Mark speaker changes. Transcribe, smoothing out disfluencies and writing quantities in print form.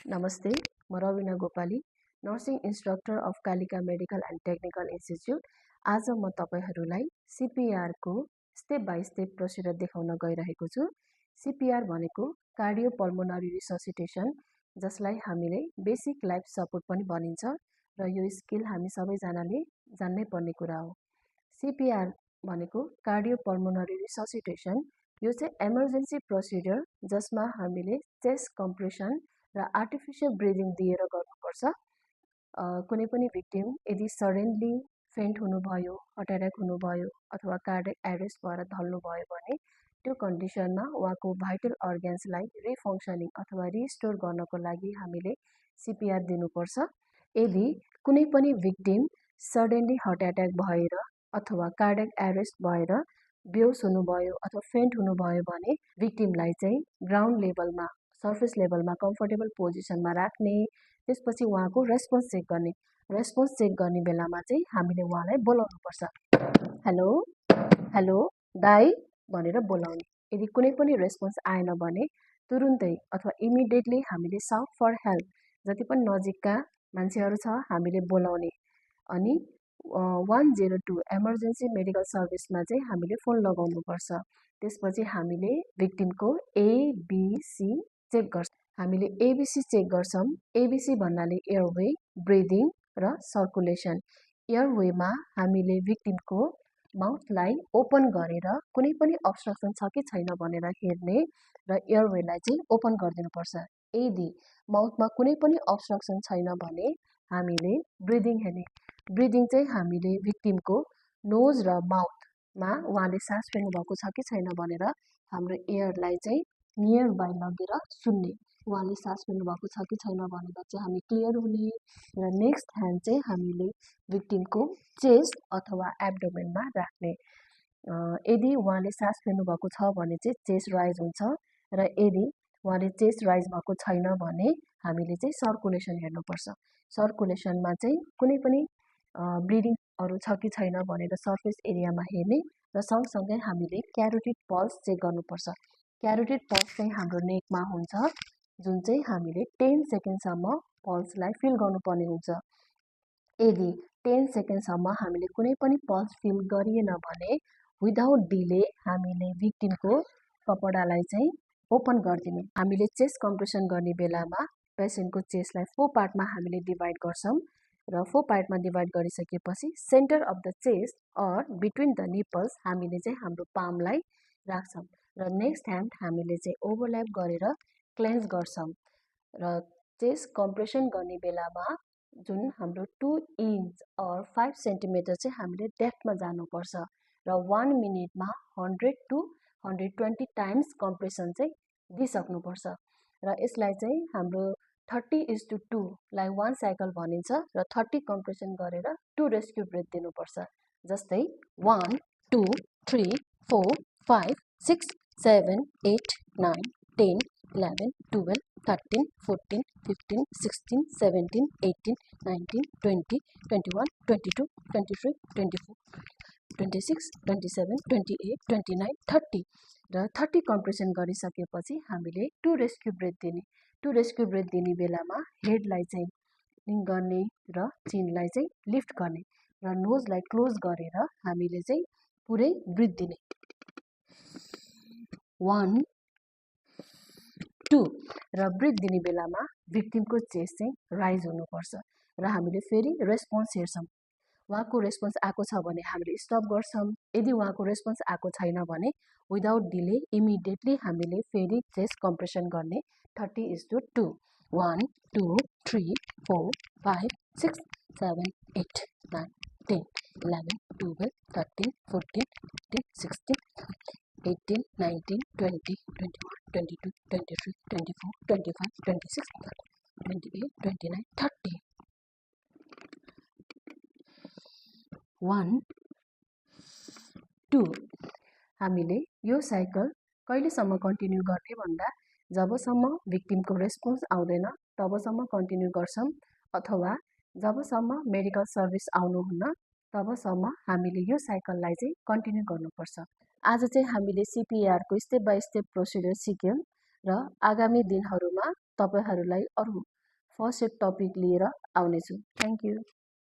Speaker 1: नमस्ते, म Ravina Gopali, nursing instructor of Kalika medical and technical institute. आज म तपाईहरूलाई सिपिआरको स्टेप बाई स्टेप प्रोसिडर देखाउन गइरहेको छु। सिपिआर भनेको कार्डियोपल्मोनरी रिससिटेसन, जसलाई हामीले बेसिक लाइफ सपोर्ट पनि भनिन्छ र यो स्किल हामी सबैजनाले जान्नै पर्ने कुरा हो। सिपिआर भनेको कार्डियोपल्मोनरी रिससिटेसन, यो चाहिँ एमर्जेन्सी प्रोसिडर जसमा हामीले चेस्ट कम्प्रेसन र आर्टिफिसियल ब्रिदिङ दिएर गर्नुपर्छ। कुनै पनि भिक्टिम यदि सडनली फेन्ट हुनुभयो, हार्ट एट्याक हुनुभयो अथवा कार्डियक एरेस्ट भएर ढल्नुभयो भने त्यो कन्डिसनमा उहाँको भाइटल अर्ग्यान्सलाई रिफङ्सनिङ अथवा रिस्टोर गर्नको लागि हामीले सिपिआर दिनुपर्छ। यदि कुनै पनि भिक्टिम सडनली हार्ट एट्याक भएर अथवा कार्डियक एरेस्ट भएर बेहोस हुनुभयो अथवा फेन्ट हुनुभयो भने भिक्टिमलाई चाहिँ ग्राउन्ड लेभलमा, सर्फेस लेभलमा कम्फर्टेबल पोजिसनमा राख्ने, त्यसपछि उहाँको रेस्पोन्स चेक गर्ने बेलामा चाहिँ हामीले उहाँलाई बोलाउनुपर्छ। हेलो हेलो दाई भनेर बोलाउने। यदि कुनै पनि रेस्पोन्स आएन भने तुरुन्तै अथवा इमिडिएटली हामीले साउट फर हेल्प, जति पनि नजिकका मान्छेहरू छ हामीले बोलाउने अनि 102 एमर्जेन्सी मेडिकल सर्भिसमा चाहिँ हामीले फोन लगाउनुपर्छ। त्यसपछि हामीले भिक्टिमको एबिसी चेक गर्छौँ। हामीले एबिसी चेक गर्छौँ। एबिसी भन्नाले एयरवे, ब्रिदिङ र सर्कुलेसन। एयरवेमा हामीले भिक्टिमको माउथलाई ओपन गरेर कुनै पनि अब्स्ट्रक्सन छ कि छैन भनेर हेर्ने र एयरवेलाई चाहिँ ओपन गरिदिनुपर्छ। यदि माउथमा कुनै पनि अब्स्ट्रक्सन छैन भने हामीले ब्रिदिङ हेर्ने। ब्रिदिङ चाहिँ हामीले भिक्टिमको नोज र माउथमा उहाँले सास फेर्नुभएको छ कि छैन भनेर हाम्रो एयरलाई चाहिँ नियर बाई लगेर सुन्ने। उहाँले सास फेर्नुभएको छ कि छैन भनेर चाहिँ हामी क्लियर हुने र नेक्स्ट ह्यान्ड चाहिँ हामीले भिक्टिमको चेस्ट अथवा एब्डोमेनमा राख्ने। यदि उहाँले सास फेर्नुभएको छ भने चाहिँ चेस्ट राइज हुन्छ र यदि उहाँले चेस्ट राइज भएको छैन भने हामीले चाहिँ सर्कुलेसन हेर्नुपर्छ। सर्कुलेसनमा चाहिँ कुनै पनि ब्लिडिङहरू छ कि छैन भनेर सर्फेस एरियामा हेर्ने र सँगसँगै हामीले क्यारोटिड पल्स चेक गर्नुपर्छ। क्यारोटिड पल्स चाहिँ हाम्रो नेकमा हुन्छ, जुन चाहिँ हामीले 10 सेकेन्डसम्म पल्सलाई फिल गर्नुपर्ने हुन्छ। यदि 10 सेकेन्डसम्म हामीले कुनै पनि पल्स फिल गरिएन भने विदाउट डिले हामीले भिक्टिमको कपडालाई चाहिँ ओपन गरिदिने। हामीले चेस्ट कम्प्रेसन गर्ने बेलामा पेसेन्टको चेस्टलाई 4 पार्टमा हामीले डिभाइड गर्छौँ र 4 पार्टमा डिभाइड गरिसकेपछि centre of the chest or between the nipples हामीले चाहिँ हाम्रो पामलाई राख्छौँ र नेक्स्ट ह्यान्ड हामीले चाहिँ ओभरल्याप गरेर क्लेन्स गर्छौँ र चेस्ट कम्प्रेसन गर्ने बेलामा जुन हाम्रो 2 इन्च अर 5 सेन्टिमिटर चाहिँ हामीले डेप्थमा जानुपर्छ र 1 मिनटमा 100 to 120 टाइम्स कम्प्रेसन चाहिँ दिइसक्नुपर्छ र यसलाई चाहिँ हाम्रो 30:2 लाई 1 साइकल भनिन्छ र 30 कम्प्रेसन गरेर 2 रेस्क्यु ब्रेथ दिनुपर्छ। जस्तै 1 2 3 4 5 6 7 8 9 10 11 12 13 14 15 16 17 18 19 20 21 22 23 24 26 27 28 29 30 र 30 कम्प्रेसन गरिसकेपछि हामीले 2 रेस्क्यु ब्रेथ दिने। 2 रेस्क्यु ब्रेथ दिने बेलामा हेडलाई चाहिँ लिङ्क गर्ने र चिनलाई चाहिँ लिफ्ट गर्ने र नोजलाई क्लोज गरेर हामीले चाहिँ पुरै ब्रिथ दिने। 1 2 र ब्रिथ दिने बेलामा भिक्टिमको चेस्ट चाहिँ राइज हुनुपर्छ र हामीले फेरि रेस्पोन्स हेर्छौँ। उहाँको रेस्पोन्स आएको छ भने हामीले स्टप गर्छौँ। यदि उहाँको रेस्पोन्स आएको छैन भने विदाउट डिले इमिडिएटली हामीले फेरि चेस्ट कम्प्रेसन गर्ने। 30:2 1 2 3 4 5 6 7 8 9 10 11 12 13 14 15 16 18 19 20 21 22 23 24 25 26 28 29 30 1 2 हामीले यो साइकल कहिलेसम्म कन्टिन्यू गर्ने भन्दा जबसम्म भिक्टिमको रेस्पोन्स आउँदैन तबसम्म कन्टिन्यू गर्छौँ अथवा जबसम्म मेडिकल सर्भिस आउनुहुन्न तबसम्म हामीले यो साइकललाई चाहिँ कन्टिन्यू गर्नुपर्छ। आज चाहिँ हामीले सिपिआरको स्टेप बाई स्टेप प्रोसिडर सिक्यौँ र आगामी दिनहरूमा तपाईँहरूलाई अरू फर्स्ट एड टपिक लिएर आउनेछु। Thank you.